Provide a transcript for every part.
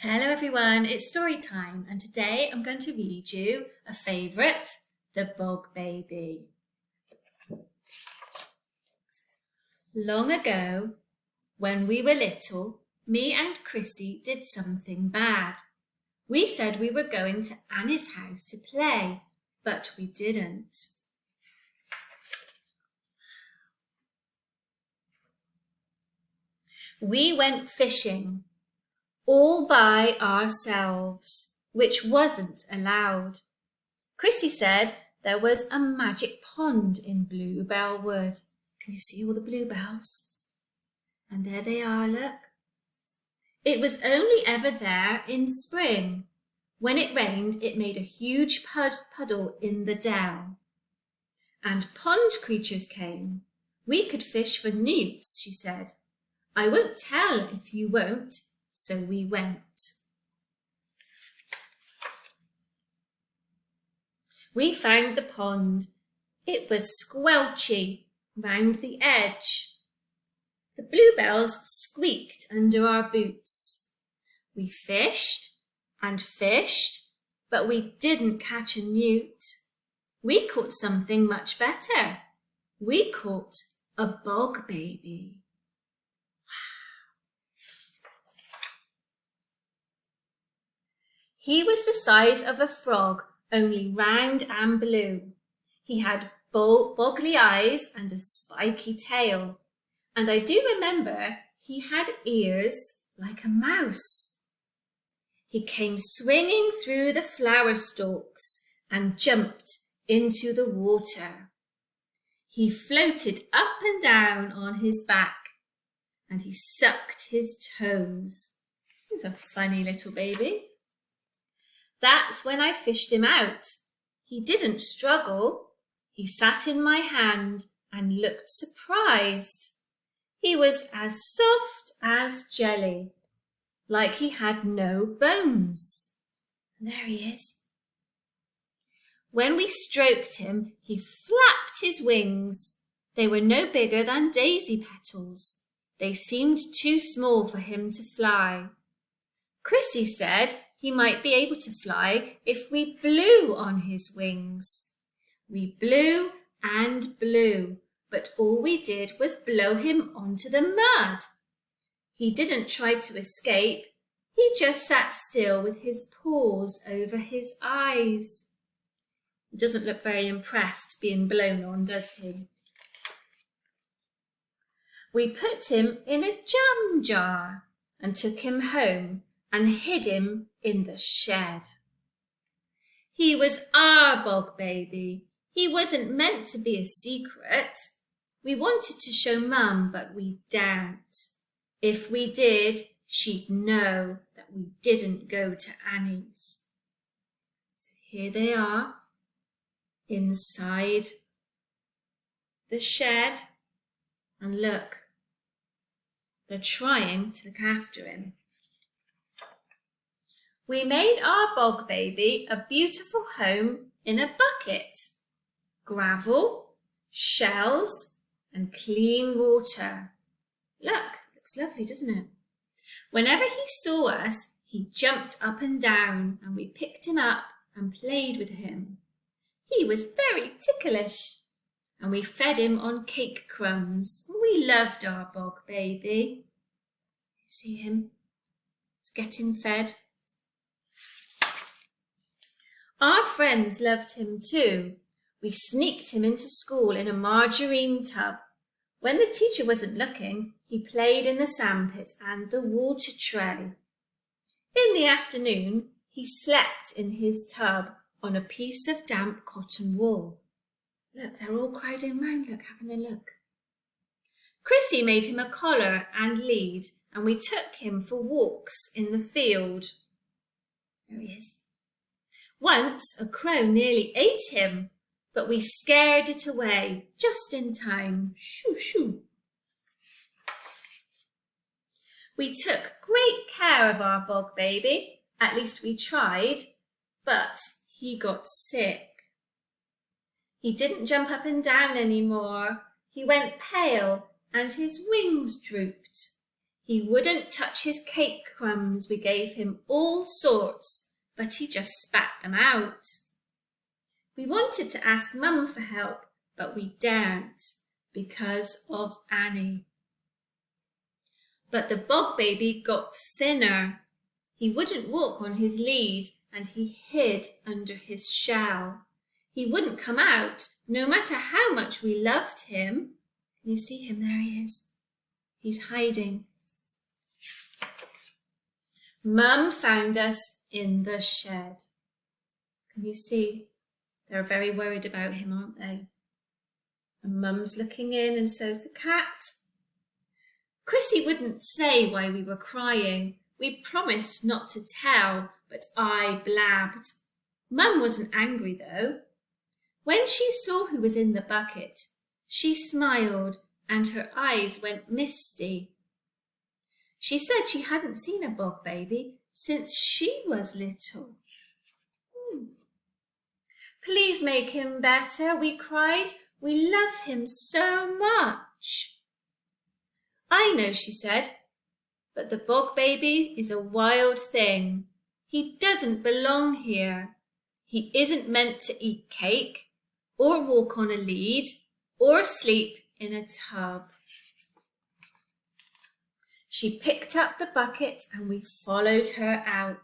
Hello everyone, it's story time and today I'm going to read you a favourite, The Bog Baby. Long ago, when we were little, me and Chrissy did something bad. We said we were going to Annie's house to play, but we didn't. We went fishing. All by ourselves, which wasn't allowed. Chrissy said there was a magic pond in Bluebell Wood. Can you see all the bluebells? And there they are, look. It was only ever there in spring. When it rained, it made a huge puddle in the dell. And pond creatures came. We could fish for newts, she said. I won't tell if you won't. So we went. We found the pond. It was squelchy round the edge. The bluebells squeaked under our boots. We fished and fished, but we didn't catch a newt. We caught something much better. We caught a bog baby. He was the size of a frog, only round and blue. He had boggly eyes and a spiky tail. And I do remember he had ears like a mouse. He came swinging through the flower stalks and jumped into the water. He floated up and down on his back and he sucked his toes. He's a funny little baby. That's when I fished him out. He didn't struggle. He sat in my hand and looked surprised. He was as soft as jelly, like he had no bones. And there he is. When we stroked him, he flapped his wings. They were no bigger than daisy petals. They seemed too small for him to fly. Chrissy said he might be able to fly if we blew on his wings. We blew and blew, but all we did was blow him onto the mud. He didn't try to escape. He just sat still with his paws over his eyes. He doesn't look very impressed being blown on, does he? We put him in a jam jar and took him home and hid him in the shed. He was our bog baby. He wasn't meant to be a secret. We wanted to show Mum, but we daren't. If we did, she'd know that we didn't go to Annie's. So here they are, inside the shed. And look, they're trying to look after him. We made our bog baby a beautiful home in a bucket. Gravel, shells, and clean water. Look, looks lovely, doesn't it? Whenever he saw us, he jumped up and down and we picked him up and played with him. He was very ticklish and we fed him on cake crumbs. We loved our bog baby. You see him? He's getting fed. Our friends loved him too. We sneaked him into school in a margarine tub. When the teacher wasn't looking, he played in the sandpit and the water tray. In the afternoon, he slept in his tub on a piece of damp cotton wool. Look, they're all crowding round, look, having a look. Chrissy made him a collar and lead, and we took him for walks in the field. There he is. Once a crow nearly ate him, but we scared it away just in time. Shoo, shoo. We took great care of our bog baby. At least we tried, but he got sick. He didn't jump up and down anymore. He went pale and his wings drooped. He wouldn't touch his cake crumbs. We gave him all sorts, but he just spat them out. We wanted to ask Mum for help, but we daren't because of Annie. But the bog baby got thinner. He wouldn't walk on his lead, and he hid under his shell. He wouldn't come out, no matter how much we loved him. Can you see him? There he is. He's hiding. Mum found us in the shed. Can you see? They're very worried about him, aren't they? And Mum's looking in, and so's the cat. Chrissy wouldn't say why we were crying. We promised not to tell, but I blabbed. Mum wasn't angry, though. When she saw who was in the bucket, she smiled and her eyes went misty. She said she hadn't seen a bog baby since she was little. Please make him better, we cried. We love him so much. I know, she said, but the bog baby is a wild thing. He doesn't belong here. He isn't meant to eat cake, or walk on a lead, or sleep in a tub. She picked up the bucket and we followed her out.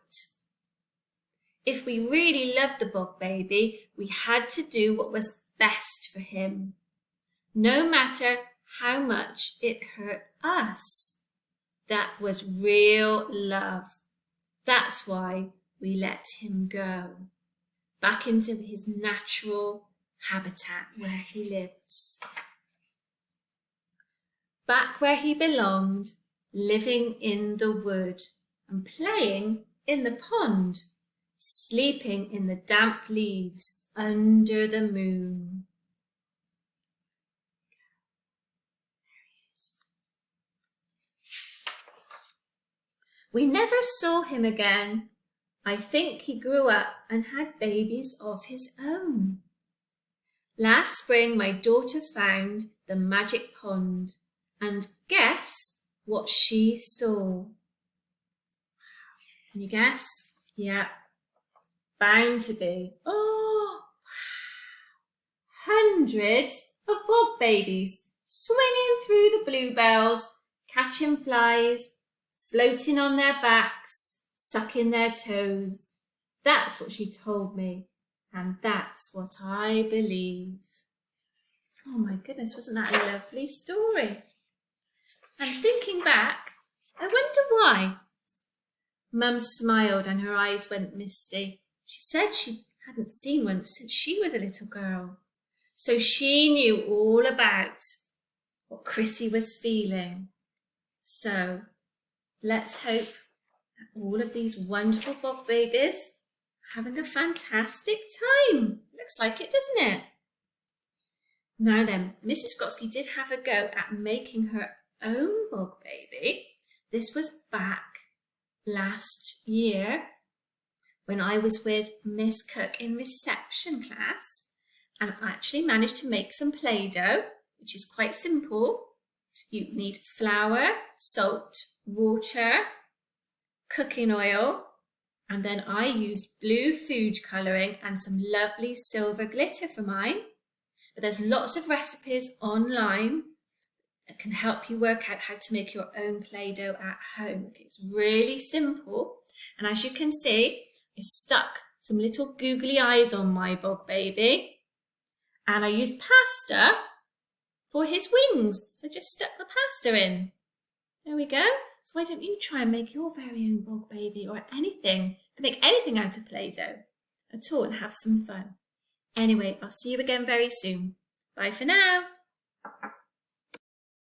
If we really loved the bog baby, we had to do what was best for him, no matter how much it hurt us. That was real love. That's why we let him go, back into his natural habitat where he lives. Back where he belonged, living in the wood and playing in the pond, sleeping in the damp leaves under the moon. We never saw him again. I think he grew up and had babies of his own. Last spring, my daughter found the magic pond, and guess what she saw? Can you guess? Yeah, bound to be. Oh, hundreds of bog babies swinging through the bluebells, catching flies, floating on their backs, sucking their toes. That's what she told me, and that's what I believe. Oh my goodness, wasn't that a lovely story? And thinking back, I wonder why. Mum smiled and her eyes went misty. She said she hadn't seen one since she was a little girl. So she knew all about what Chrissy was feeling. So let's hope that all of these wonderful bog babies are having a fantastic time. Looks like it, doesn't it? Now then, Mrs. Grotzke did have a go at making her own bog baby. This was back last year when I was with Miss Cook in reception class, and I actually managed to make some Play-Doh, which is quite simple. You need flour, salt, water, cooking oil, and then I used blue food colouring and some lovely silver glitter for mine. But there's lots of recipes online that can help you work out how to make your own Play-Doh at home. It's really simple, and as you can see, I stuck some little googly eyes on my bog baby, and I used pasta for his wings. So just stuck the pasta in. There we go. So why don't you try and make your very own bog baby or anything? You can make anything out of Play-Doh at all and have some fun. Anyway, I'll see you again very soon. Bye for now.